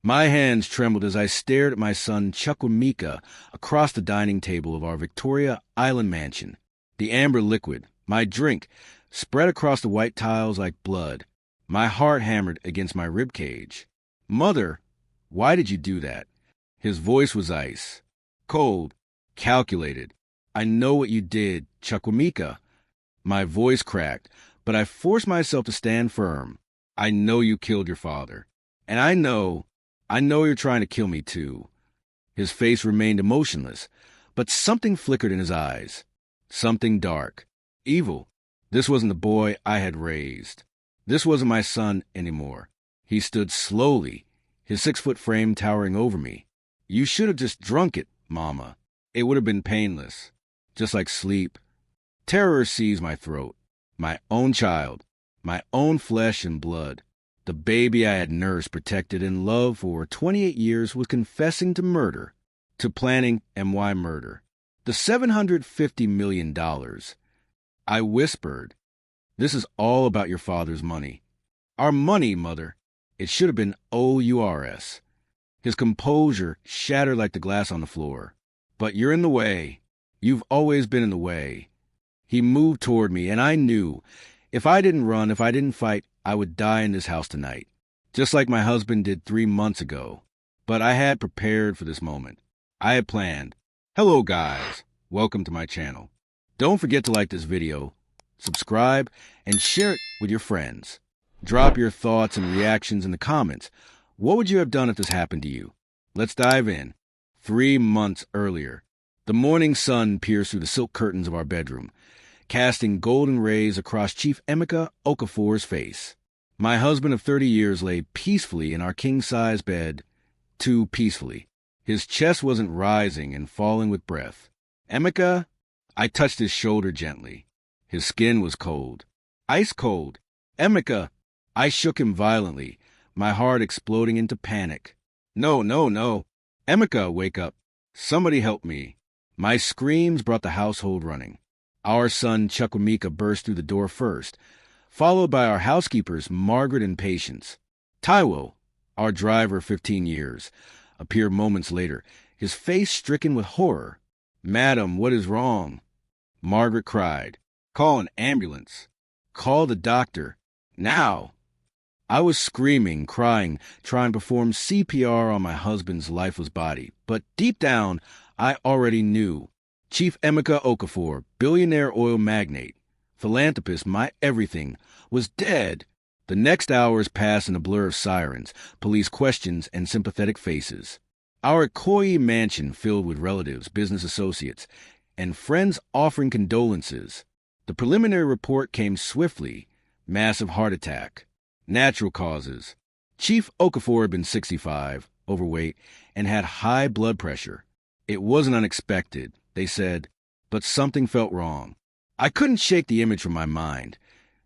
My hands trembled as I stared at my son Chukwemeka across the dining table of our Victoria Island mansion. The amber liquid, my drink, spread across the white tiles like blood. My heart hammered against my ribcage. "Mother, why did you do that?" His voice was ice. Cold, calculated. "I know what you did, Chukwemeka." My voice cracked, but I forced myself to stand firm. "I know you killed your father. And I know you're trying to kill me too." His face remained emotionless, but something flickered in his eyes. Something dark. Evil. This wasn't the boy I had raised. This wasn't my son anymore. He stood slowly, his 6-foot frame towering over me. "You should have just drunk it, Mama. It would have been painless. Just like sleep." Terror seized my throat. My own child. My own flesh and blood. The baby I had nursed, protected, and loved for 28 years was confessing to murder. To planning and why murder. The $750 million. I whispered, "This is all about your father's money." "Our money, Mother. It should have been OURS. His composure shattered like the glass on the floor. "But you're in the way. You've always been in the way." He moved toward me, and I knew, if I didn't run, if I didn't fight, I would die in this house tonight, just like my husband did 3 months ago. But I had prepared for this moment. I had planned. Hello, guys. Welcome to my channel. Don't forget to like this video, subscribe, and share it with your friends. Drop your thoughts and reactions in the comments. What would you have done if this happened to you? Let's dive in. 3 months earlier, the morning sun pierced through the silk curtains of our bedroom, casting golden rays across Chief Emeka Okafor's face. My husband of 30 years lay peacefully in our king-size bed, too peacefully. His chest wasn't rising and falling with breath. "Emeka?" I touched his shoulder gently. His skin was cold. Ice cold. "Emeka!" I shook him violently, my heart exploding into panic. No. "Emeka, wake up. Somebody help me." My screams brought the household running. Our son Chukwemeka burst through the door first, followed by our housekeepers Margaret and Patience. Taiwo, our driver of 15 years, appeared moments later, his face stricken with horror. "Madam, what is wrong?" Margaret cried. "Call an ambulance. Call the doctor. Now!" I was screaming, crying, trying to perform CPR on my husband's lifeless body. But deep down, I already knew. Chief Emeka Okafor, billionaire oil magnate, philanthropist, my everything, was dead. The next hours passed in a blur of sirens, police questions, and sympathetic faces. Our Ikoyi mansion filled with relatives, business associates, and friends offering condolences. The preliminary report came swiftly. Massive heart attack. Natural causes. Chief Okafor had been 65, overweight, and had high blood pressure. It wasn't unexpected, they said, but something felt wrong. I couldn't shake the image from my mind.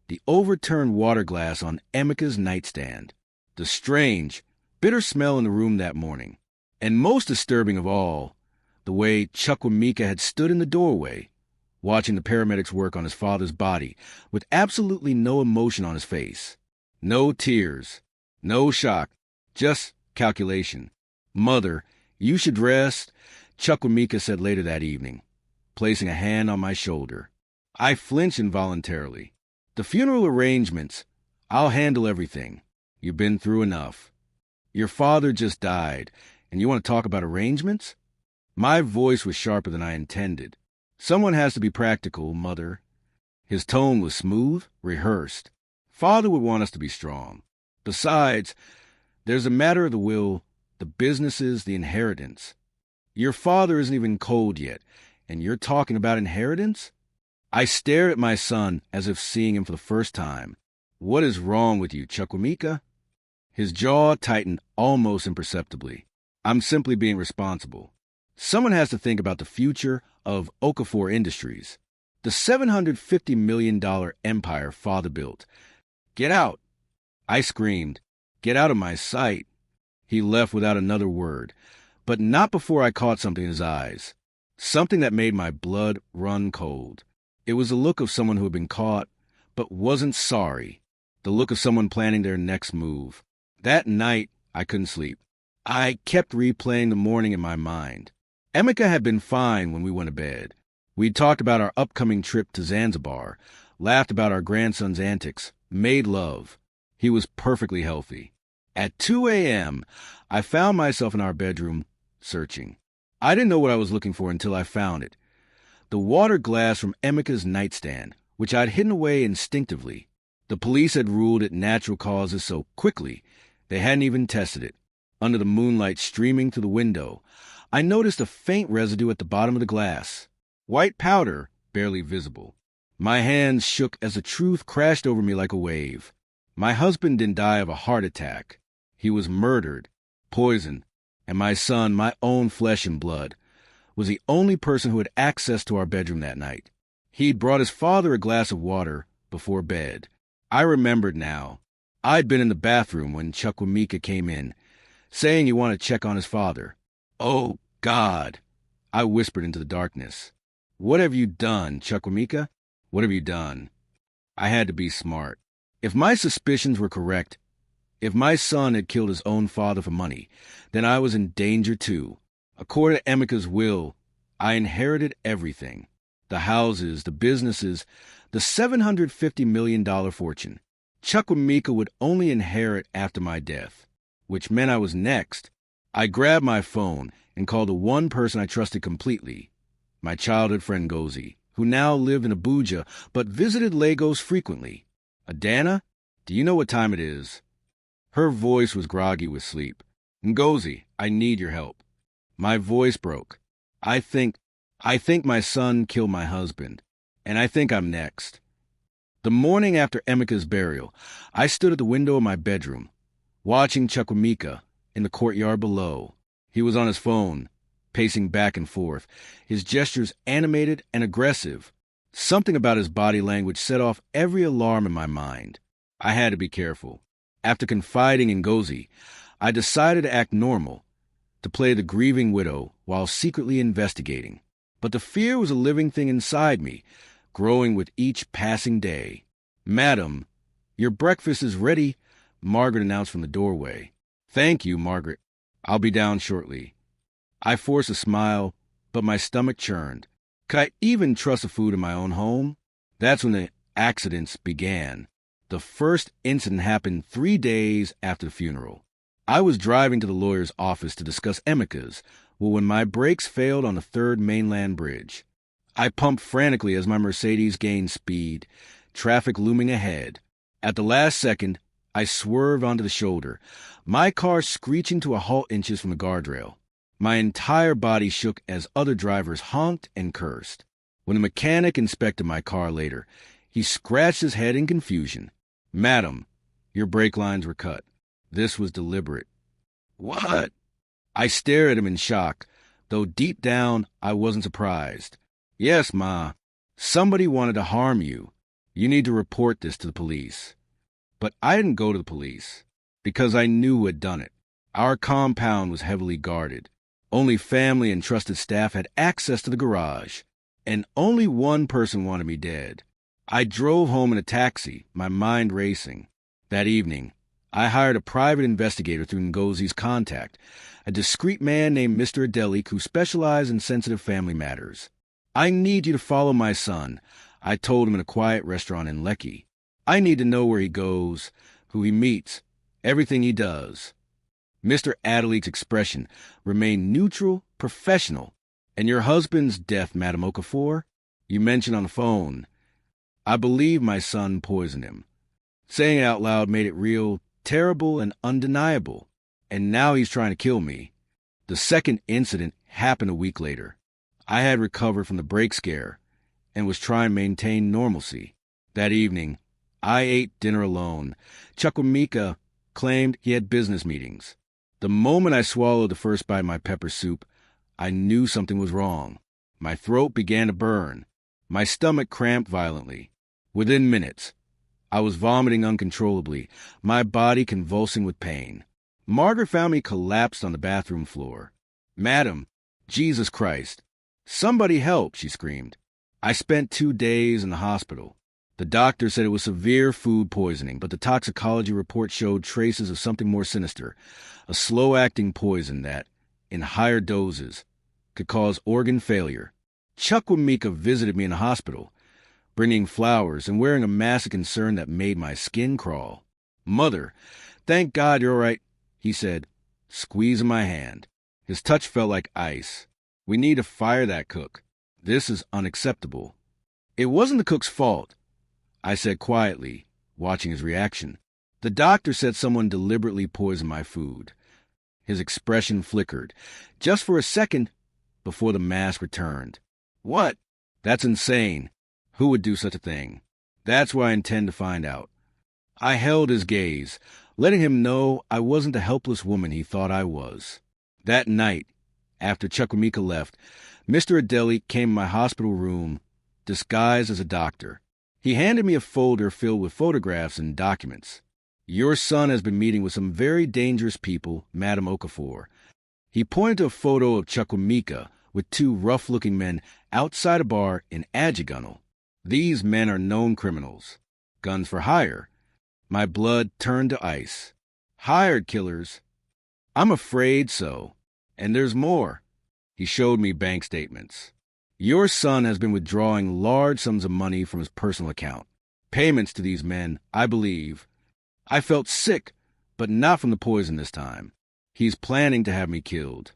The overturned water glass on Emeka's nightstand. The strange, bitter smell in the room that morning. And most disturbing of all, the way Chukwemeka had stood in the doorway, watching the paramedics work on his father's body, with absolutely no emotion on his face. No tears, no shock, just calculation. "Mother, you should rest," Chukwemeka said later that evening, placing a hand on my shoulder. I flinched involuntarily. "The funeral arrangements, I'll handle everything. You've been through enough. Your father just died, and you want to talk about arrangements?" My voice was sharper than I intended. "Someone has to be practical, Mother." His tone was smooth, rehearsed. "Father would want us to be strong. Besides, there's a matter of the will, the businesses, the inheritance. Your father isn't even cold yet, and you're talking about inheritance?" I stared at my son as if seeing him for the first time. "What is wrong with you, Chukwemeka?" His jaw tightened almost imperceptibly. "I'm simply being responsible. Someone has to think about the future of Okafor Industries, the $750 million empire father built. Get out!" I screamed. "Get out of my sight." He left without another word, but not before I caught something in his eyes, something that made my blood run cold. It was the look of someone who had been caught, but wasn't sorry, the look of someone planning their next move. That night, I couldn't sleep. I kept replaying the morning in my mind. Emeka had been fine when we went to bed. We'd talked about our upcoming trip to Zanzibar, laughed about our grandson's antics, made love. He was perfectly healthy. At 2 a.m., I found myself in our bedroom, searching. I didn't know what I was looking for until I found it. The water glass from Emeka's nightstand, which I'd hidden away instinctively. The police had ruled it natural causes so quickly, they hadn't even tested it. Under the moonlight streaming through the window, I noticed a faint residue at the bottom of the glass. White powder, barely visible. My hands shook as the truth crashed over me like a wave. My husband didn't die of a heart attack. He was murdered, poisoned, and my son, my own flesh and blood, was the only person who had access to our bedroom that night. He'd brought his father a glass of water before bed. I remembered now. I'd been in the bathroom when Chukwuemeka came in, saying he wanted to check on his father. "Oh, God," I whispered into the darkness. "What have you done, Chukwuemeka? What have you done?" I had to be smart. If my suspicions were correct, if my son had killed his own father for money, then I was in danger too. According to Emeka's will, I inherited everything. The houses, the businesses, the $750 million fortune. Chukwuemeka would only inherit after my death, which meant I was next. I grabbed my phone and called the one person I trusted completely, my childhood friend Ngozi, who now lived in Abuja but visited Lagos frequently. "Adana, do you know what time it is?" Her voice was groggy with sleep. "Ngozi, I need your help." My voice broke. I think my son killed my husband, and I think I'm next." The morning after Emeka's burial, I stood at the window of my bedroom, watching Chukwuemeka in the courtyard below. He was on his phone, pacing back and forth, his gestures animated and aggressive. Something about his body language set off every alarm in my mind. I had to be careful. After confiding in Ngozi, I decided to act normal, to play the grieving widow while secretly investigating. But the fear was a living thing inside me, growing with each passing day. "Madam, your breakfast is ready," Margaret announced from the doorway. "Thank you, Margaret. I'll be down shortly." I forced a smile, but my stomach churned. Could I even trust the food in my own home? That's when the accidents began. The first incident happened 3 days after the funeral. I was driving to the lawyer's office to discuss Emeka's, when my brakes failed on the third mainland bridge. I pumped frantically as my Mercedes gained speed, traffic looming ahead. At the last second, I swerved onto the shoulder, my car screeching to a halt inches from the guardrail. My entire body shook as other drivers honked and cursed. When the mechanic inspected my car later, he scratched his head in confusion. "Madam, your brake lines were cut. This was deliberate." "What?" I stared at him in shock, though deep down I wasn't surprised. "Yes, Ma. Somebody wanted to harm you. You need to report this to the police." But I didn't go to the police, because I knew who had done it. Our compound was heavily guarded. Only family and trusted staff had access to the garage, and only one person wanted me dead. I drove home in a taxi, my mind racing. That evening, I hired a private investigator through Ngozi's contact, a discreet man named Mr. Adelik who specialized in sensitive family matters. "I need you to follow my son," I told him in a quiet restaurant in Lekki. "I need to know where he goes, who he meets, everything he does." Mr. Adelik's expression remained neutral, professional. "And your husband's death, Madam Okafor? You mentioned on the phone. I believe my son poisoned him." Saying it out loud made it real, terrible, and undeniable. And now he's trying to kill me. The second incident happened a week later. I had recovered from the brake scare and was trying to maintain normalcy. That evening, I ate dinner alone. Chukwuemeka claimed he had business meetings. The moment I swallowed the first bite of my pepper soup, I knew something was wrong. My throat began to burn. My stomach cramped violently. Within minutes, I was vomiting uncontrollably, my body convulsing with pain. Margaret found me collapsed on the bathroom floor. "Madam, Jesus Christ, somebody help," she screamed. I spent 2 days in the hospital. The doctor said it was severe food poisoning, but the toxicology report showed traces of something more sinister, a slow-acting poison that, in higher doses, could cause organ failure. Chukwemeka visited me in the hospital, bringing flowers and wearing a mask of concern that made my skin crawl. "Mother, thank God you're all right," he said, squeezing my hand. His touch felt like ice. "We need to fire that cook. This is unacceptable." "It wasn't the cook's fault," I said quietly, watching his reaction. "The doctor said someone deliberately poisoned my food." His expression flickered, just for a second, before the mask returned. "What? That's insane. Who would do such a thing? That's what I intend to find out." I held his gaze, letting him know I wasn't the helpless woman he thought I was. That night, after Chukwemeka left, Mr. Adeli came in my hospital room, disguised as a doctor. He handed me a folder filled with photographs and documents. "Your son has been meeting with some very dangerous people, Madam Okafor." He pointed to a photo of Chukwemeka with two rough-looking men outside a bar in Ajigunle. "These men are known criminals. Guns for hire." My blood turned to ice. "Hired killers?" "I'm afraid so. And there's more." He showed me bank statements. "Your son has been withdrawing large sums of money from his personal account. Payments to these men, I believe." I felt sick, but not from the poison this time. "He's planning to have me killed."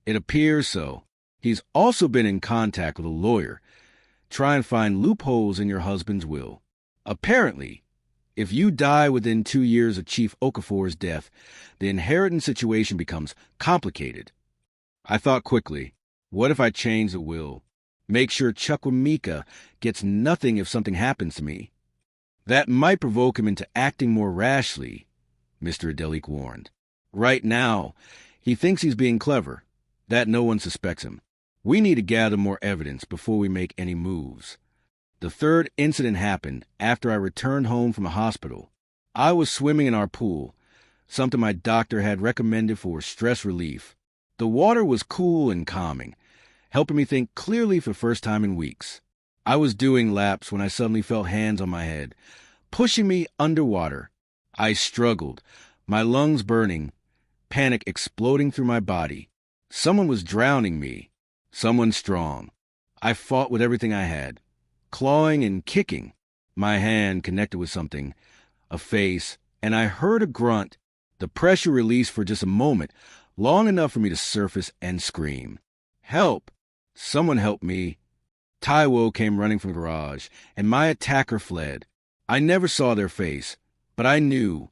"It appears so. He's also been in contact with a lawyer. Try and find loopholes in your husband's will. Apparently, if you die within 2 years of Chief Okafor's death, the inheritance situation becomes complicated." I thought quickly, what if I change the will? Make sure Chukwemeka gets nothing if something happens to me. That might provoke him into acting more rashly, Mr. Adeli warned. Right now, he thinks he's being clever, that no one suspects him. We need to gather more evidence before we make any moves. The third incident happened after I returned home from the hospital. I was swimming in our pool, something my doctor had recommended for stress relief. The water was cool and calming, helping me think clearly for the first time in weeks. I was doing laps when I suddenly felt hands on my head, pushing me underwater. I struggled, my lungs burning, panic exploding through my body. Someone was drowning me, someone strong. I fought with everything I had, clawing and kicking. My hand connected with something, a face, and I heard a grunt. The pressure released for just a moment, long enough for me to surface and scream. "Help! Someone help me!" Taiwo came running from the garage, and my attacker fled. I never saw their face, but I knew.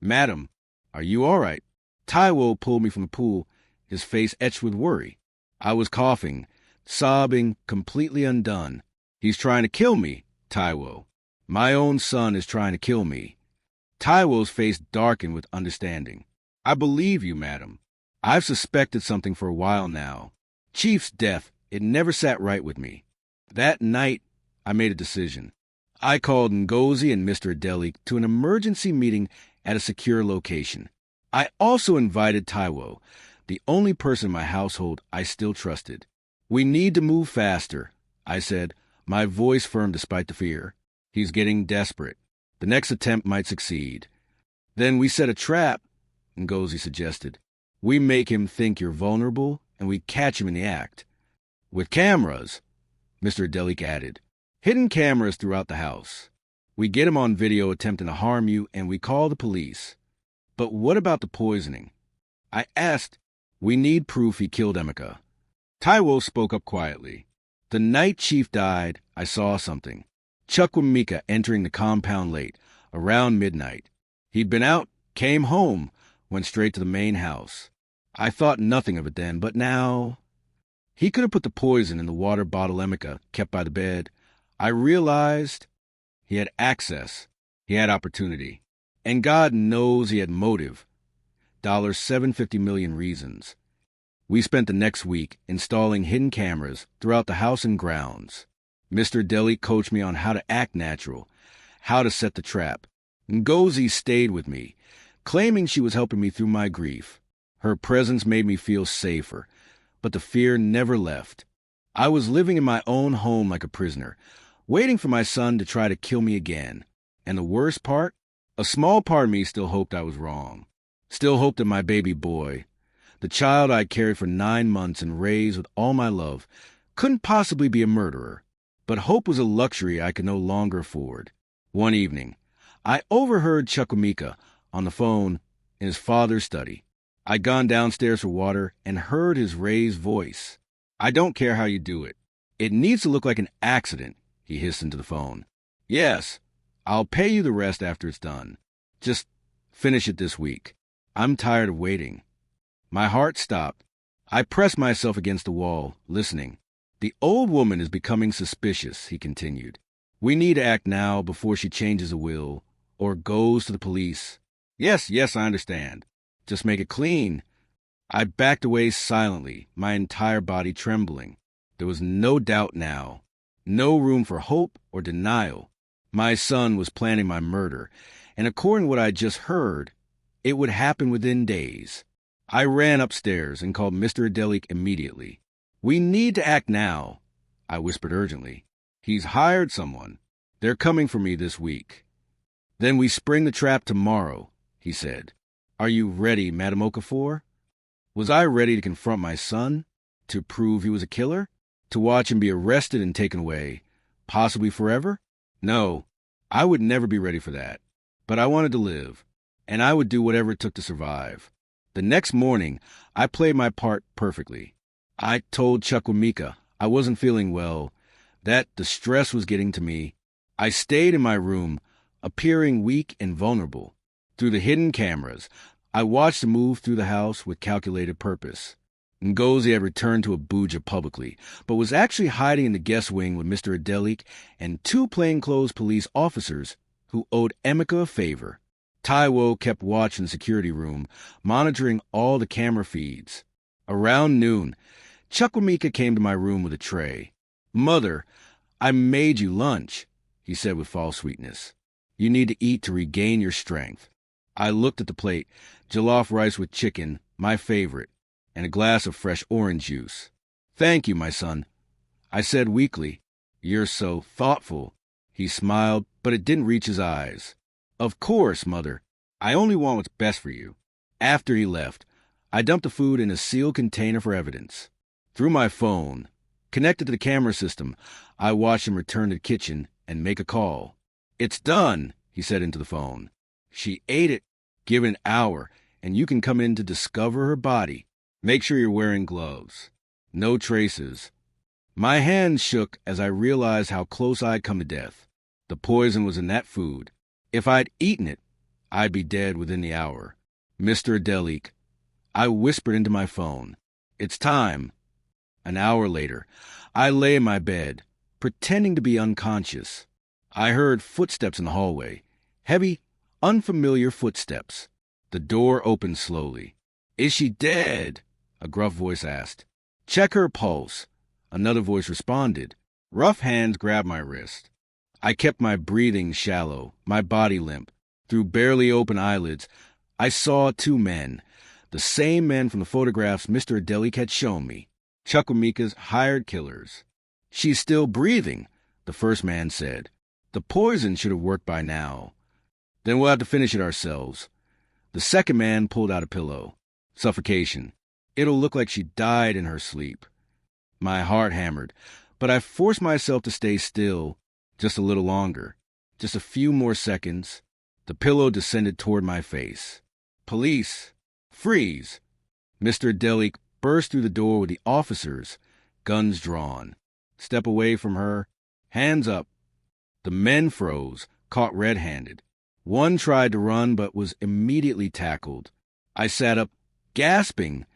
"Madam, are you all right?" Taiwo pulled me from the pool, his face etched with worry. I was coughing, sobbing, completely undone. "He's trying to kill me, Taiwo. My own son is trying to kill me." Taiwo's face darkened with understanding. "I believe you, madam. I've suspected something for a while now. Chief's death, it never sat right with me. That night, I made a decision. I called Ngozi and Mr. Adeli to an emergency meeting at a secure location. I also invited Taiwo, the only person in my household I still trusted. "We need to move faster," I said, my voice firm despite the fear. "He's getting desperate. The next attempt might succeed." "Then we set a trap," Ngozi suggested. "We make him think you're vulnerable, and we catch him in the act." "With cameras," Mr. Adeli added. "Hidden cameras throughout the house. We get him on video attempting to harm you, and we call the police." "But what about the poisoning?" I asked. "We need proof he killed Emeka." Taiwo spoke up quietly. "The night Chief died, I saw something. Chukwemeka entering the compound late, around midnight. He'd been out, came home, went straight to the main house. I thought nothing of it then, but now... He could have put the poison in the water bottle Emeka kept by the bed. I realized he had access, he had opportunity. And God knows he had motive. $750 million reasons. We spent the next week installing hidden cameras throughout the house and grounds. Mr. Adeli coached me on how to act natural, how to set the trap. Ngozi stayed with me, claiming she was helping me through my grief. Her presence made me feel safer, but the fear never left. I was living in my own home like a prisoner, waiting for my son to try to kill me again. And the worst part? A small part of me still hoped I was wrong. Still hoped that my baby boy, the child I'd carried for 9 months and raised with all my love, couldn't possibly be a murderer. But hope was a luxury I could no longer afford. One evening, I overheard Chukwumika on the phone in his father's study. I'd gone downstairs for water and heard his raised voice. "I don't care how you do it. It needs to look like an accident," he hissed into the phone. "Yes, I'll pay you the rest after it's done. Just finish it this week. I'm tired of waiting." My heart stopped. I pressed myself against the wall, listening. "The old woman is becoming suspicious," he continued. "We need to act now before she changes the will or goes to the police." Yes, I understand. Just make it clean." I backed away silently, my entire body trembling. There was no doubt now, no room for hope or denial. My son was planning my murder, and according to what I just heard, it would happen within days. I ran upstairs and called Mr. Adelik immediately. "We need to act now," I whispered urgently. "He's hired someone. They're coming for me this week." "Then we spring the trap tomorrow," he said. "Are you ready, Madame Okafor?" Was I ready to confront my son? To prove he was a killer? To watch him be arrested and taken away, possibly forever? No, I would never be ready for that. But I wanted to live, and I would do whatever it took to survive. The next morning, I played my part perfectly. I told Chukwumika I wasn't feeling well, that the stress was getting to me. I stayed in my room, appearing weak and vulnerable. Through the hidden cameras, I watched him move through the house with calculated purpose. Ngozi had returned to Abuja publicly, but was actually hiding in the guest wing with Mr. Adelik and 2 plainclothes police officers who owed Emeka a favor. Taiwo kept watch in the security room, monitoring all the camera feeds. Around noon, Chukwumika came to my room with a tray. "Mother, I made you lunch," he said with false sweetness. "You need to eat to regain your strength." I looked at the plate, jollof rice with chicken, my favorite, and a glass of fresh orange juice. "Thank you, my son," I said weakly. "You're so thoughtful." He smiled, but it didn't reach his eyes. "Of course, Mother. I only want what's best for you." After he left, I dumped the food in a sealed container for evidence. Through my phone, connected to the camera system, I watched him return to the kitchen and make a call. "It's done," he said into the phone. "She ate it. Give it an hour, and you can come in to discover her body. Make sure you're wearing gloves. No traces." My hands shook as I realized how close I'd come to death. The poison was in that food. If I'd eaten it, I'd be dead within the hour. "Mr. Adelik," I whispered into my phone. "It's time." An hour later, I lay in my bed, pretending to be unconscious. I heard footsteps in the hallway. Heavy, unfamiliar footsteps. The door opened slowly. "Is she dead?" a gruff voice asked. "Check her pulse," another voice responded. Rough hands grabbed my wrist. I kept my breathing shallow, my body limp. Through barely open eyelids, I saw 2 men, the same men from the photographs Mr. Adelik had shown me, Chukwumika's hired killers. "She's still breathing," the first man said. "The poison should have worked by now." "Then we'll have to finish it ourselves." The second man pulled out a pillow. "Suffocation. It'll look like she died in her sleep." My heart hammered, but I forced myself to stay still just a little longer. Just a few more seconds. The pillow descended toward my face. "Police! Freeze!" Mr. Adelik burst through the door with the officers, guns drawn. "Step away from her. Hands up." The men froze, caught red-handed. One tried to run but was immediately tackled. I sat up, gasping,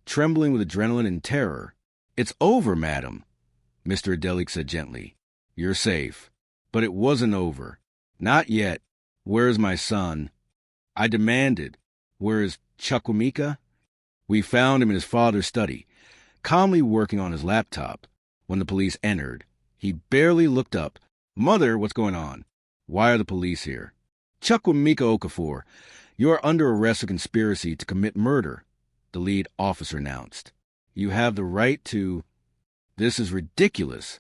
trembling with adrenaline and terror. "It's over, madam," Mr. Adelik said gently. "You're safe." But it wasn't over. Not yet. "Where is my son?" I demanded. "Where is Chukwumika?" We found him in his father's study, calmly working on his laptop. When the police entered, he barely looked up. "Mother, what's going on? Why are the police here?" "Chukwumika Okafor, you are under arrest for conspiracy to commit murder," the lead officer announced. "You have the right to—" "This is ridiculous."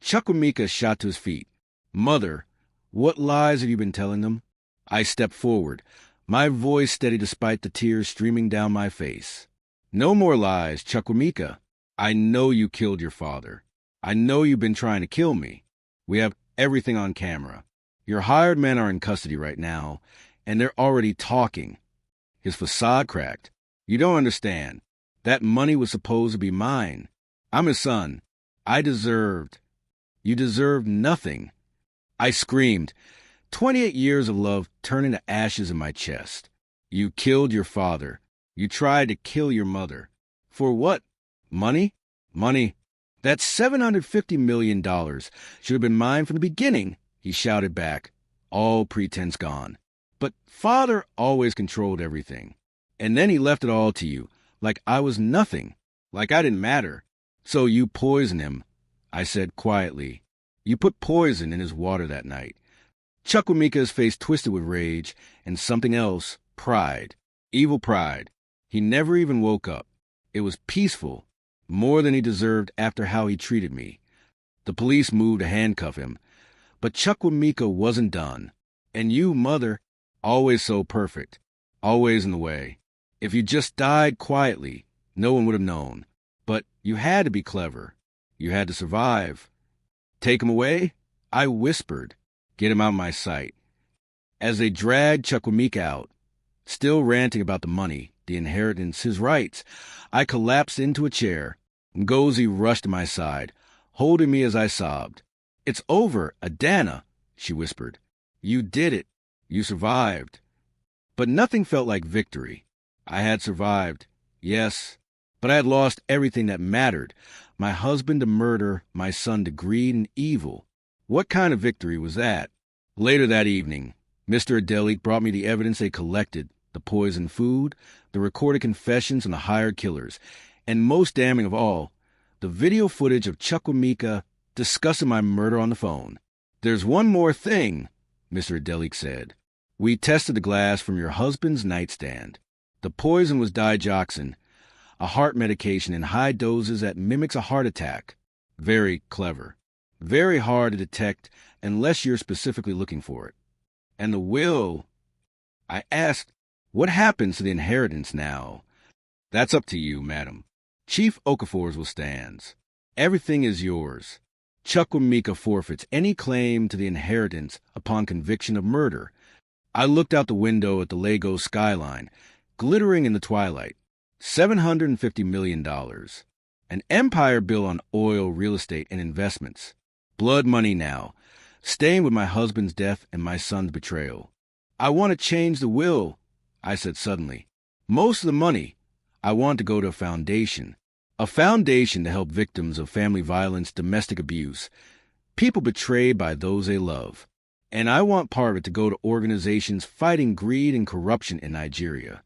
Chukwamika shot to his feet. Mother, what lies have you been telling them? I stepped forward, my voice steady despite the tears streaming down my face. No more lies, Chukwamika. I know you killed your father. I know you've been trying to kill me. We have everything on camera. Your hired men are in custody right now, and they're already talking. His facade cracked. You don't understand. That money was supposed to be mine. I'm his son. You deserved nothing. I screamed. 28 years of love turning to ashes in my chest. You killed your father. You tried to kill your mother. For what? Money? Money. That $750 million should have been mine from the beginning, he shouted back, all pretense gone. But father always controlled everything. And then he left it all to you, like I was nothing, like I didn't matter. So you poisoned him, I said quietly. You put poison in his water that night. Chukwamika's face twisted with rage and something else, pride, evil pride. He never even woke up. It was peaceful, more than he deserved after how he treated me. The police moved to handcuff him, but Chukwamika wasn't done. And you, mother, always so perfect, always in the way. If you just died quietly, no one would have known. But you had to be clever. You had to survive. Take him away? I whispered. Get him out of my sight. As they dragged Chukwamika out, still ranting about the money, the inheritance, his rights, I collapsed into a chair. Ngozi rushed to my side, holding me as I sobbed. It's over, Adana, she whispered. You did it. You survived. But nothing felt like victory. I had survived, yes, but I had lost everything that mattered. My husband to murder, my son to greed and evil. What kind of victory was that? Later that evening, Mr. Adelik brought me the evidence they collected, the poisoned food, the recorded confessions from the hired killers, and most damning of all, the video footage of Chukwamika discussing my murder on the phone. There's one more thing, Mr. Adelik said. We tested the glass from your husband's nightstand. The poison was digoxin, a heart medication in high doses that mimics a heart attack. Very clever. Very hard to detect unless you're specifically looking for it. And the will, I asked, what happens to the inheritance now? That's up to you, madam. Chief Okafor's will stand. Everything is yours. Chukwamika forfeits any claim to the inheritance upon conviction of murder. I looked out the window at the Lagos skyline, glittering in the twilight. $750 million. An empire built on oil, real estate, and investments. Blood money now, stained with my husband's death and my son's betrayal. I want to change the will, I said suddenly. Most of the money, I want to go to a foundation to help victims of family violence, domestic abuse, people betrayed by those they love. And I want part of it to go to organizations fighting greed and corruption in Nigeria.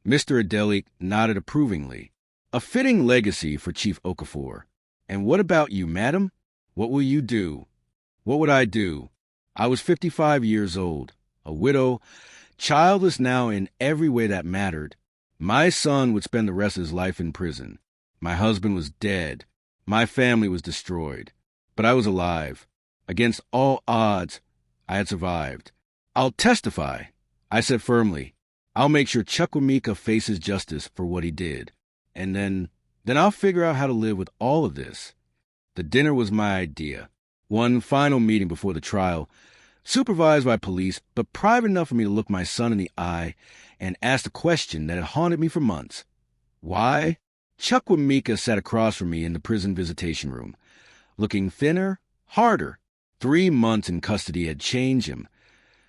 Mr. Adelik nodded approvingly. A fitting legacy for Chief Okafor. And what about you, madam? What will you do? What would I do? I was 55 years old, a widow, childless now in every way that mattered. My son would spend the rest of his life in prison. My husband was dead. My family was destroyed. But I was alive. Against all odds, I had survived. I'll testify, I said firmly. I'll make sure Chukwamika faces justice for what he did. And then I'll figure out how to live with all of this. The dinner was my idea. One final meeting before the trial, supervised by police, but private enough for me to look my son in the eye and ask the question that had haunted me for months. Why? Chukwamika sat across from me in the prison visitation room, looking thinner, harder. 3 months in custody had changed him,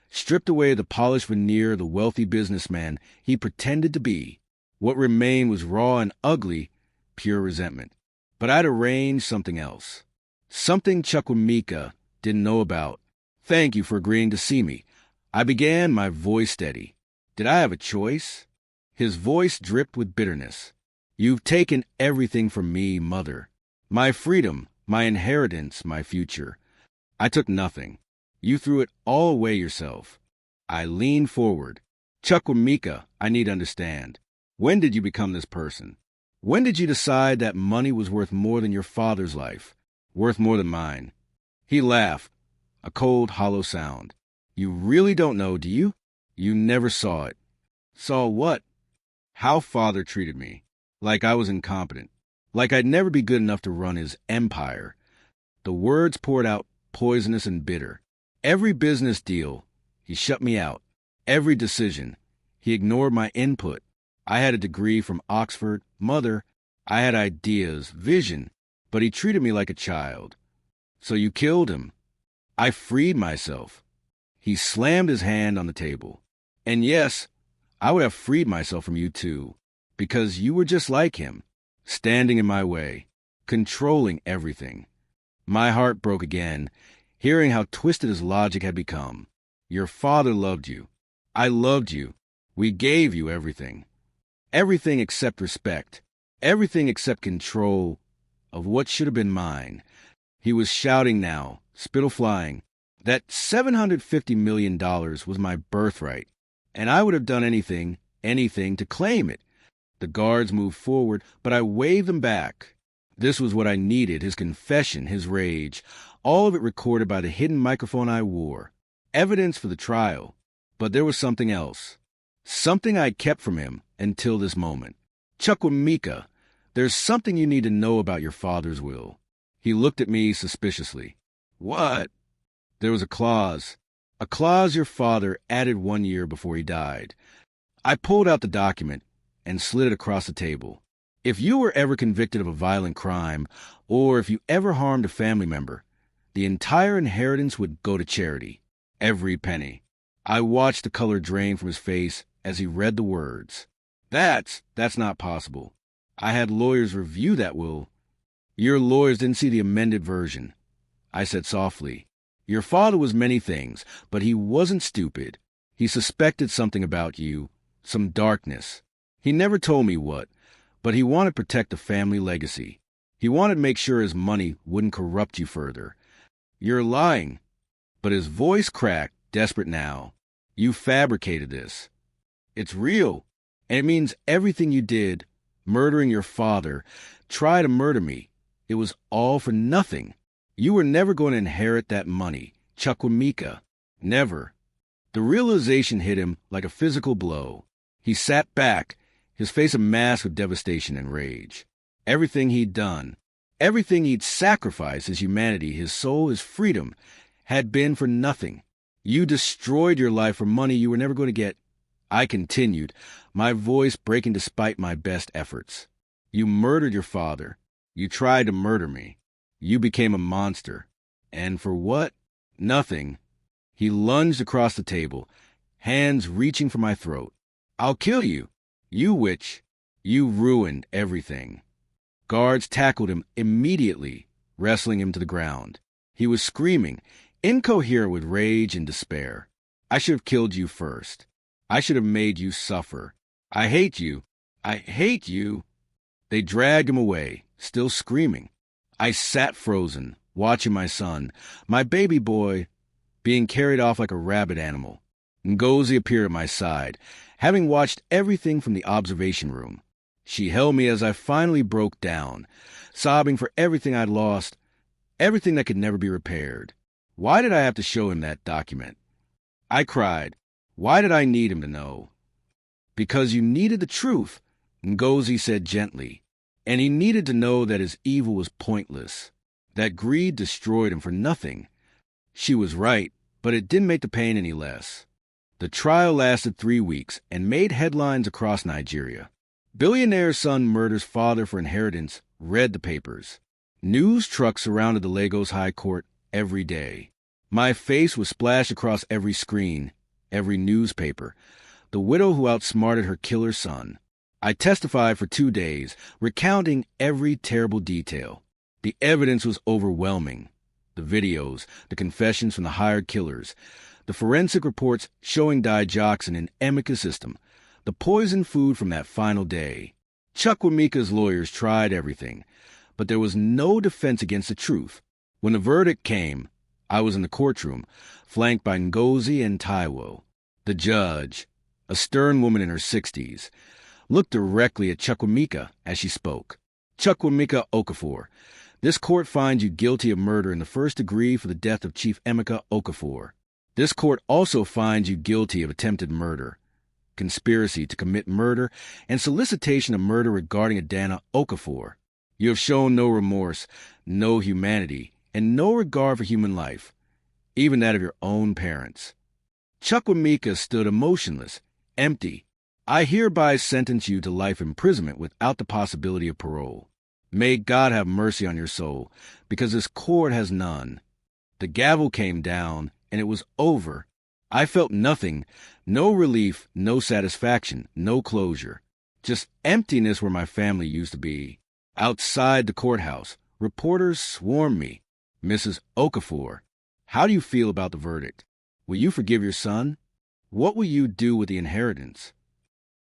stripped away the polished veneer of the wealthy businessman he pretended to be. What remained was raw and ugly, pure resentment. But I'd arranged something else. Something Chukwamika didn't know about. Thank you for agreeing to see me. I began, my voice steady. Did I have a choice? His voice dripped with bitterness. You've taken everything from me, mother. My freedom, my inheritance, my future. I took nothing. You threw it all away yourself. I leaned forward. Chukwamika, I need to understand. When did you become this person? When did you decide that money was worth more than your father's life, worth more than mine? He laughed, a cold, hollow sound. You really don't know, do you? You never saw it. Saw what? How father treated me. Like I was incompetent. Like I'd never be good enough to run his empire. The words poured out poisonous and bitter. Every business deal, he shut me out. Every decision, he ignored my input. I had a degree from Oxford. Mother, I had ideas, vision, but he treated me like a child. So you killed him. I freed myself. He slammed his hand on the table. And yes, I would have freed myself from you too, because you were just like him, standing in my way, controlling everything. My heart broke again, hearing how twisted his logic had become. Your father loved you. I loved you. We gave you everything. Everything except respect. Everything except control of what should have been mine. He was shouting now, spittle flying, that $750 million was my birthright, and I would have done anything to claim it. The guards moved forward, but I waved them back. This was what I needed, his confession, his rage, all of it recorded by the hidden microphone I wore. Evidence for the trial. But there was something else. Something I kept from him until this moment. Chukwuemeka, there's something you need to know about your father's will. He looked at me suspiciously. What? There was a clause your father added 1 year before he died. I pulled out the document and slid it across the table. If you were ever convicted of a violent crime, or if you ever harmed a family member, the entire inheritance would go to charity. Every penny. I watched the color drain from his face as he read the words. That's not possible. I had lawyers review that will. Your lawyers didn't see the amended version. I said softly. Your father was many things, but he wasn't stupid. He suspected something about you, some darkness. He never told me what, but he wanted to protect the family legacy. He wanted to make sure his money wouldn't corrupt you further. You're lying. But his voice cracked, desperate now. You fabricated this. It's real, and it means everything you did, murdering your father, try to murder me. It was all for nothing. You were never going to inherit that money, Chukwuemeka. Never. The realization hit him like a physical blow. He sat back, his face a mask of devastation and rage. Everything he'd done, everything he'd sacrificed, his humanity, his soul, his freedom, had been for nothing. You destroyed your life for money you were never going to get. I continued, my voice breaking despite my best efforts. You murdered your father. You tried to murder me. You became a monster. And for what? Nothing. He lunged across the table, hands reaching for my throat. I'll kill you. You witch. You ruined everything. Guards tackled him immediately, wrestling him to the ground. He was screaming, incoherent with rage and despair. I should have killed you first. I should have made you suffer. I hate you. I hate you. They dragged him away, still screaming. I sat frozen, watching my son, my baby boy, being carried off like a rabid animal. Ngozi appeared at my side, having watched everything from the observation room. She held me as I finally broke down, sobbing for everything I'd lost, everything that could never be repaired. Why did I have to show him that document? I cried. Why did I need him to know? Because you needed the truth, Ngozi said gently, and he needed to know that his evil was pointless, that greed destroyed him for nothing. She was right, but it didn't make the pain any less. The trial lasted 3 weeks and made headlines across Nigeria. Billionaire's son murders father for inheritance read the papers. News trucks surrounded the Lagos High Court every day. My face was splashed across every screen, every newspaper. The widow who outsmarted her killer son. I testified for 2 days, recounting every terrible detail. The evidence was overwhelming. The videos, the confessions from the hired killers, the forensic reports showing digoxin in Emeka's system, the poisoned food from that final day. Chukwuemeka's lawyers tried everything, but there was no defense against the truth. When the verdict came, I was in the courtroom, flanked by Ngozi and Taiwo. The judge, a stern woman in her 60s, looked directly at Chukwuemeka as she spoke. Chukwuemeka Okafor, This court finds you guilty of murder in the first degree for the death of Chief Emeka Okafor. This court also finds you guilty of attempted murder, conspiracy to commit murder, and solicitation of murder regarding Adana Okafor. You have shown no remorse, no humanity, and no regard for human life, even that of your own parents. Chukwuemeka stood emotionless, empty. I hereby sentence you to life imprisonment without the possibility of parole. May God have mercy on your soul, because this court has none. The gavel came down, and it was over. I felt nothing, no relief, no satisfaction, no closure. Just emptiness where my family used to be. Outside the courthouse, reporters swarmed me. Mrs. Okafor, how do you feel about the verdict? Will you forgive your son? What will you do with the inheritance?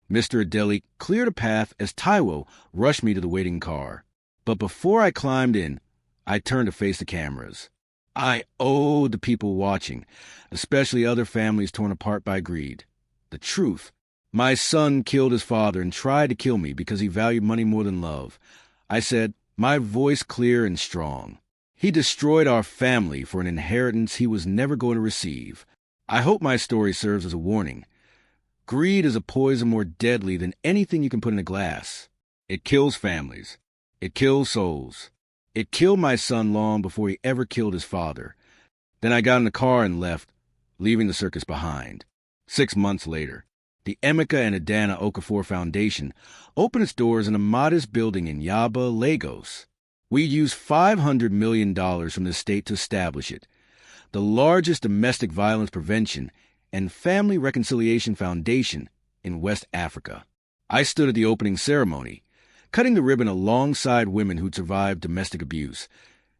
Mr. Adeli cleared a path as Taiwo rushed me to the waiting car. But before I climbed in, I turned to face the cameras. I owed the people watching, especially other families torn apart by greed, the truth. My son killed his father and tried to kill me because he valued money more than love. I said, my voice clear and strong. He destroyed our family for an inheritance he was never going to receive. I hope my story serves as a warning. Greed is a poison more deadly than anything you can put in a glass. It kills families. It kills souls. It killed my son long before he ever killed his father. Then I got in the car and left, leaving the circus behind. 6 months later, the Emeka and Adana Okafor Foundation opened its doors in a modest building in Yaba, Lagos. We used $500 million from the state to establish it, the largest domestic violence prevention and family reconciliation foundation in West Africa. I stood at the opening ceremony, cutting the ribbon alongside women who'd survived domestic abuse,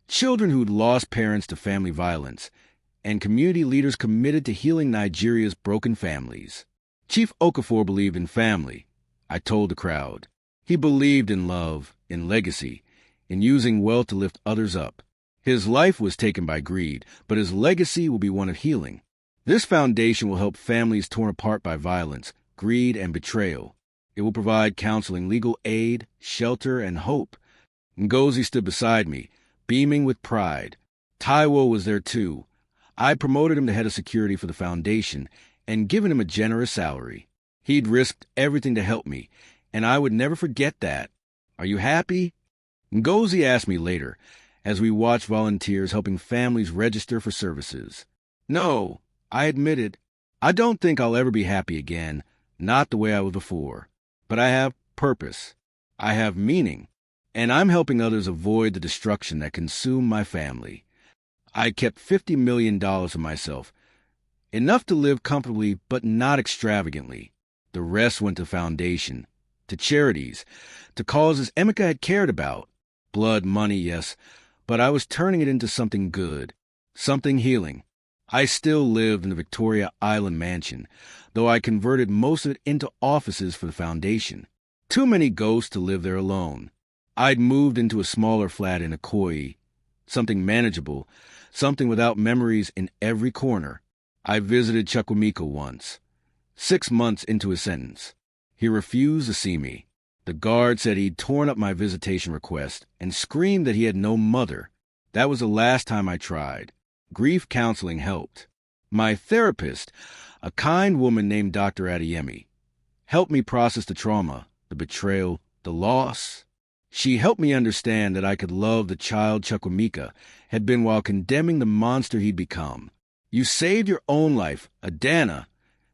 children who'd lost parents to family violence, and community leaders committed to healing Nigeria's broken families. Chief Okafor believed in family, I told the crowd. He believed in love, in legacy, in using wealth to lift others up. His life was taken by greed, but his legacy will be one of healing. This foundation will help families torn apart by violence, greed, and betrayal. It will provide counseling, legal aid, shelter, and hope. Ngozi stood beside me, beaming with pride. Taiwo was there too. I promoted him to head of security for the foundation and given him a generous salary. He'd risked everything to help me, and I would never forget that. Are you happy? Ngozi asked me later, as we watched volunteers helping families register for services. No, I admitted. I don't think I'll ever be happy again, not the way I was before. But I have purpose. I have meaning. And I'm helping others avoid the destruction that consumed my family. I kept $50 million for myself, enough to live comfortably but not extravagantly. The rest went to foundation, to charities, to causes Emeka had cared about. Blood, money, yes, but I was turning it into something good, something healing. I still lived in the Victoria Island mansion, though I converted most of it into offices for the foundation. Too many ghosts to live there alone. I'd moved into a smaller flat in Ikoyi, something manageable, something without memories in every corner. I visited Chukwuemeka once, 6 months into his sentence. He refused to see me. The guard said he'd torn up my visitation request and screamed that he had no mother. That was the last time I tried. Grief counseling helped. My therapist, a kind woman named Dr. Adeyemi, helped me process the trauma, the betrayal, the loss. She helped me understand that I could love the child Chukwuemeka had been while condemning the monster he'd become. You saved your own life, Adana,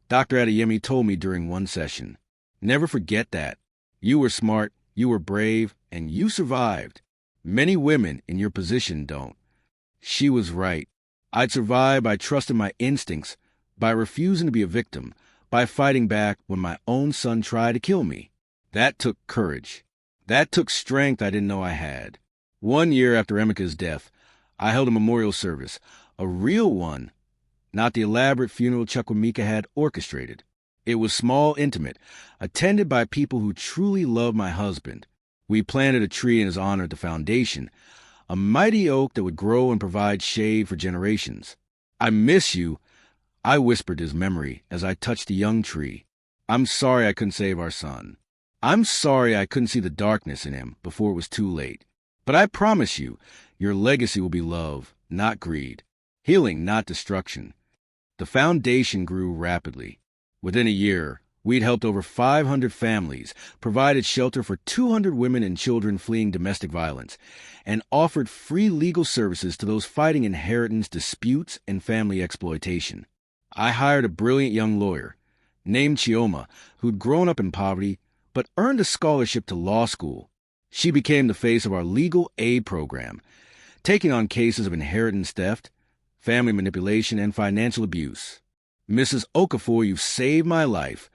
Dr. Adeyemi told me during one session. Never forget that. You were smart, you were brave, and you survived. Many women in your position don't. She was right. I'd survive by trusting my instincts, by refusing to be a victim, by fighting back when my own son tried to kill me. That took courage. That took strength I didn't know I had. 1 year after Emeka's death, I held a memorial service, a real one, not the elaborate funeral Chukwuemeka had orchestrated. It was small, intimate, attended by people who truly loved my husband. We planted a tree in his honor at the foundation, a mighty oak that would grow and provide shade for generations. I miss you, I whispered his memory as I touched the young tree. I'm sorry I couldn't save our son. I'm sorry I couldn't see the darkness in him before it was too late. But I promise you, your legacy will be love, not greed. Healing, not destruction. The foundation grew rapidly. Within a year, we'd helped over 500 families, provided shelter for 200 women and children fleeing domestic violence, and offered free legal services to those fighting inheritance disputes and family exploitation. I hired a brilliant young lawyer, named Chioma, who'd grown up in poverty but earned a scholarship to law school. She became the face of our legal aid program, taking on cases of inheritance theft, family manipulation, and financial abuse. Mrs. Okafor, you've saved my life,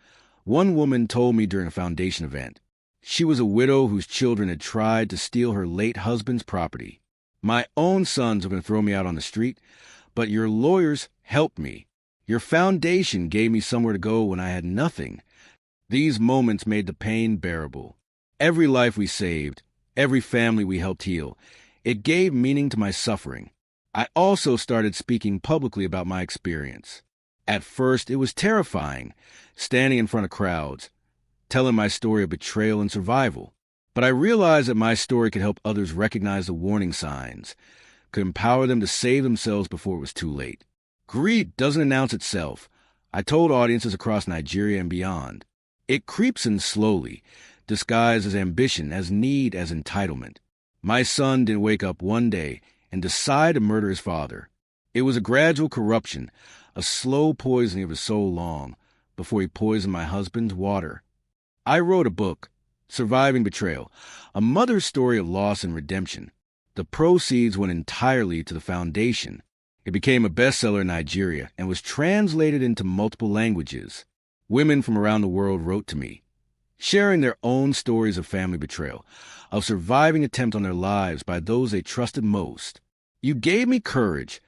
one woman told me during a foundation event. She was a widow whose children had tried to steal her late husband's property. My own sons were going to throw me out on the street, but your lawyers helped me. Your foundation gave me somewhere to go when I had nothing. These moments made the pain bearable. Every life we saved, every family we helped heal, it gave meaning to my suffering. I also started speaking publicly about my experience. At first, it was terrifying, standing in front of crowds, telling my story of betrayal and survival. But I realized that my story could help others recognize the warning signs, could empower them to save themselves before it was too late. Greed doesn't announce itself. I told audiences across Nigeria and beyond. It creeps in slowly, disguised as ambition, as need, as entitlement. My son didn't wake up one day and decide to murder his father. It was a gradual corruption, a slow poisoning of his soul long, before he poisoned my husband's water. I wrote a book, Surviving Betrayal, a mother's story of loss and redemption. The proceeds went entirely to the foundation. It became a bestseller in Nigeria and was translated into multiple languages. Women from around the world wrote to me, sharing their own stories of family betrayal, of surviving attempt on their lives by those they trusted most. You gave me courage,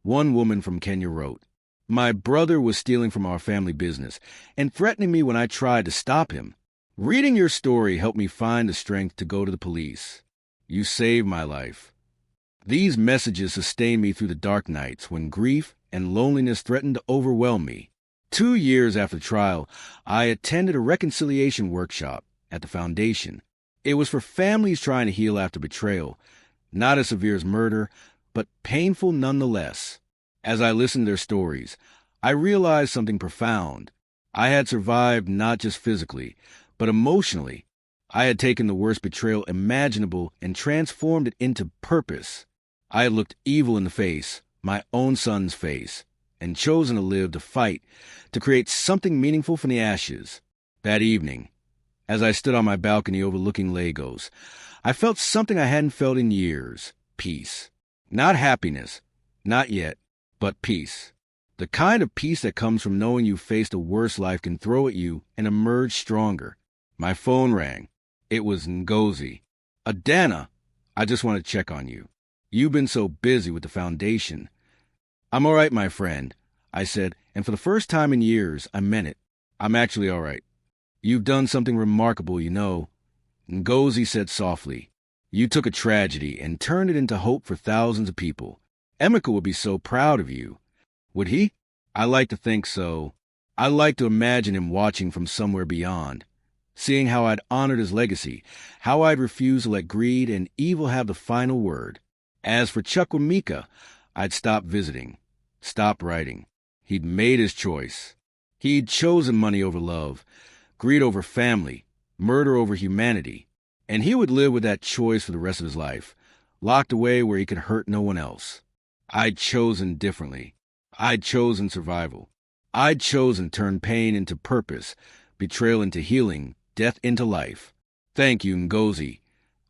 one woman from Kenya wrote. My brother was stealing from our family business and threatening me when I tried to stop him. Reading your story helped me find the strength to go to the police. You saved my life. These messages sustained me through the dark nights when grief and loneliness threatened to overwhelm me. 2 years after the trial, I attended a reconciliation workshop at the foundation. It was for families trying to heal after betrayal, not as severe as murder, but painful nonetheless. As I listened to their stories, I realized something profound. I had survived not just physically, but emotionally. I had taken the worst betrayal imaginable and transformed it into purpose. I had looked evil in the face, my own son's face, and chosen to live, to fight, to create something meaningful from the ashes. That evening, as I stood on my balcony overlooking Lagos, I felt something I hadn't felt in years: peace. Not happiness, not yet, but peace. The kind of peace that comes from knowing you faced a worse life can throw at you and emerge stronger. My phone rang. It was Ngozi. Adana, I just want to check on you. You've been so busy with the foundation. I'm all right, my friend, I said, and for the first time in years, I meant it. I'm actually all right. You've done something remarkable, you know. Ngozi said softly. You took a tragedy and turned it into hope for thousands of people. Emeka would be so proud of you. Would he? I like to think so. I like to imagine him watching from somewhere beyond, seeing how I'd honored his legacy, how I'd refused to let greed and evil have the final word. As for Chukwuemeka, I'd stopped visiting, stopped writing. He'd made his choice. He'd chosen money over love, greed over family, murder over humanity. And he would live with that choice for the rest of his life, locked away where he could hurt no one else. I'd chosen differently. I'd chosen survival. I'd chosen to turn pain into purpose, betrayal into healing, death into life. Thank you, Ngozi.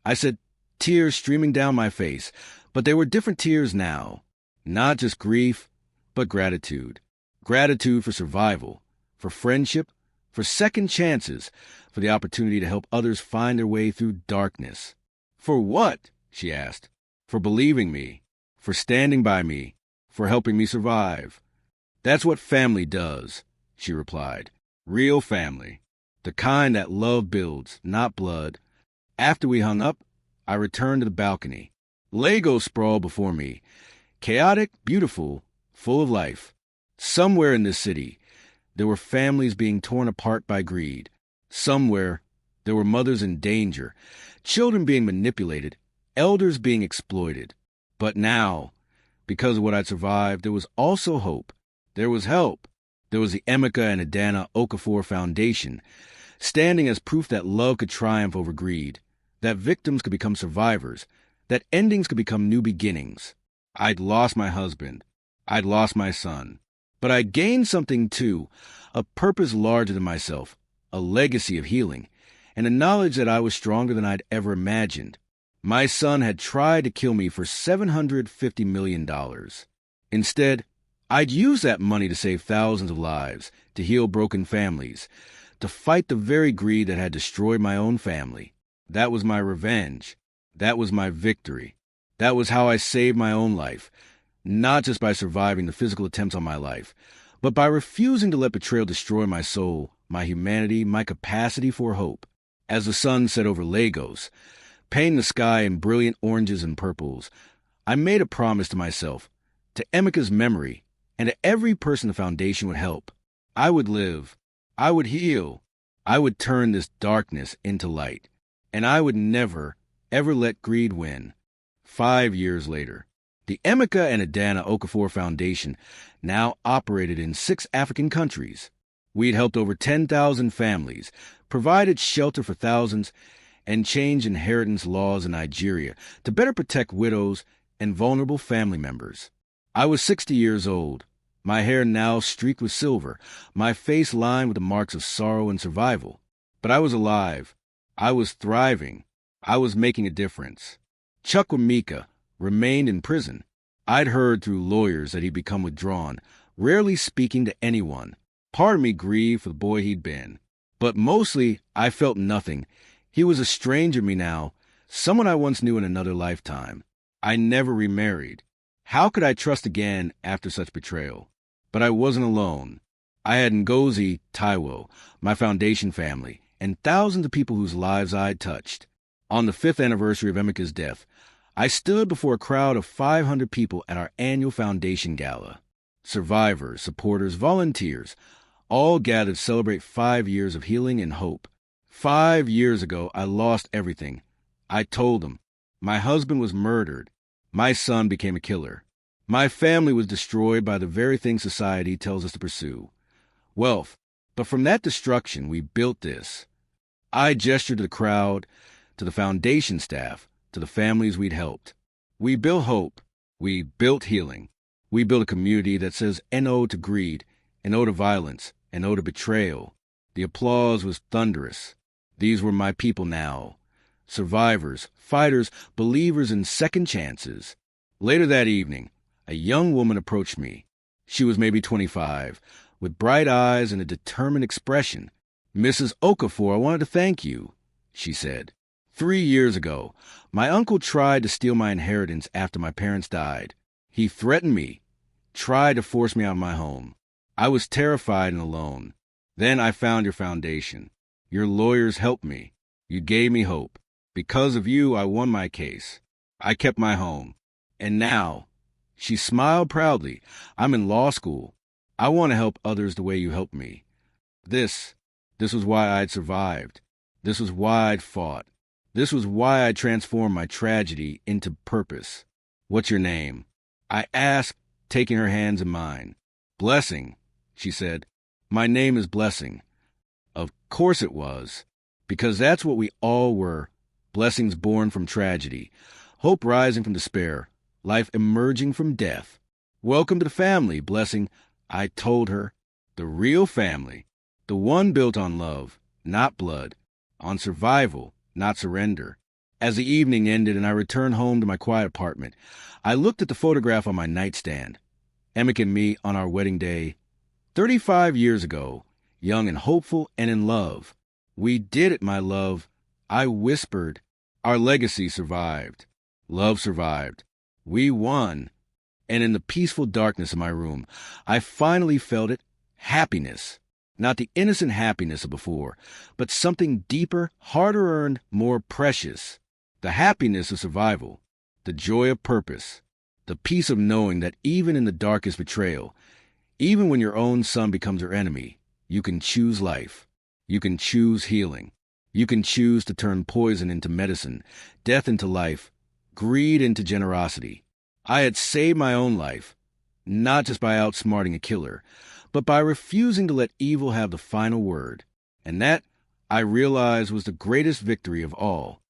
I said, tears streaming down my face, but they were different tears now. Not just grief, but gratitude. Gratitude for survival, for friendship, for second chances, for the opportunity to help others find their way through darkness. For what? She asked. For believing me, for standing by me, for helping me survive. That's what family does, she replied. Real family. The kind that love builds, not blood. After we hung up, I returned to the balcony. Lagos sprawled before me. Chaotic, beautiful, full of life. Somewhere in this city, there were families being torn apart by greed. Somewhere, there were mothers in danger, children being manipulated, elders being exploited. But now, because of what I'd survived, there was also hope. There was help. There was the Emeka and Adana Okafor Foundation, standing as proof that love could triumph over greed, that victims could become survivors, that endings could become new beginnings. I'd lost my husband. I'd lost my son. But I'd gained something too, a purpose larger than myself, a legacy of healing, and a knowledge that I was stronger than I'd ever imagined. My son had tried to kill me for $750 million. Instead, I'd use that money to save thousands of lives, to heal broken families, to fight the very greed that had destroyed my own family. That was my revenge. That was my victory. That was how I saved my own life, not just by surviving the physical attempts on my life, but by refusing to let betrayal destroy my soul, my humanity, my capacity for hope. As the sun set over Lagos, painting the sky in brilliant oranges and purples, I made a promise to myself, to Emeka's memory, and to every person the foundation would help. I would live. I would heal. I would turn this darkness into light. And I would never, ever let greed win. 5 years later, the Emeka and Adana Okafor Foundation now operated in 6 African countries. We'd helped over 10,000 families, provided shelter for thousands, and changed inheritance laws in Nigeria to better protect widows and vulnerable family members. I was 60 years old, my hair now streaked with silver, my face lined with the marks of sorrow and survival. But I was alive. I was thriving. I was making a difference. Chukwuemeka remained in prison. I'd heard through lawyers that he'd become withdrawn, rarely speaking to anyone. Part of me grieved for the boy he'd been. But mostly, I felt nothing. He was a stranger to me now, someone I once knew in another lifetime. I never remarried. How could I trust again after such betrayal? But I wasn't alone. I had Ngozi Taiwo, my foundation family, and thousands of people whose lives I'd touched. On the 5th anniversary of Emeka's death, I stood before a crowd of 500 people at our annual foundation gala. Survivors, supporters, volunteers, all gathered to celebrate 5 years of healing and hope. 5 years ago, I lost everything. I told them. My husband was murdered. My son became a killer. My family was destroyed by the very thing society tells us to pursue. Wealth. But from that destruction, we built this. I gestured to the crowd, to the foundation staff, to the families we'd helped. We built hope. We built healing. We built a community that says no to greed, no to violence, no to betrayal. The applause was thunderous. These were my people now. Survivors, fighters, believers in second chances. Later that evening, a young woman approached me. She was maybe 25, with bright eyes and a determined expression. "Mrs. Okafor, I wanted to thank you," she said. 3 years ago, my uncle tried to steal my inheritance after my parents died. He threatened me, tried to force me out of my home. I was terrified and alone. Then I found your foundation. Your lawyers helped me. You gave me hope. Because of you, I won my case. I kept my home. And now, she smiled proudly, I'm in law school. I want to help others the way you helped me. This was why I'd survived. This was why I'd fought. This was why I transformed my tragedy into purpose. What's your name? I asked, taking her hands in mine. Blessing, she said. My name is Blessing. Of course it was, because that's what we all were. Blessings born from tragedy, hope rising from despair, life emerging from death. Welcome to the family, Blessing, I told her. The real family, the one built on love, not blood, on survival, not surrender. As the evening ended and I returned home to my quiet apartment, I looked at the photograph on my nightstand. Emeka and me on our wedding day, 35 years ago, young and hopeful and in love. We did it, my love. I whispered. Our legacy survived. Love survived. We won. And in the peaceful darkness of my room, I finally felt it. Happiness. Not the innocent happiness of before, but something deeper, harder earned, more precious. The happiness of survival. The joy of purpose. The peace of knowing that even in the darkest betrayal, even when your own son becomes your enemy, you can choose life. You can choose healing. You can choose to turn poison into medicine, death into life, greed into generosity. I had saved my own life, not just by outsmarting a killer, but by refusing to let evil have the final word. And that, I realized, was the greatest victory of all.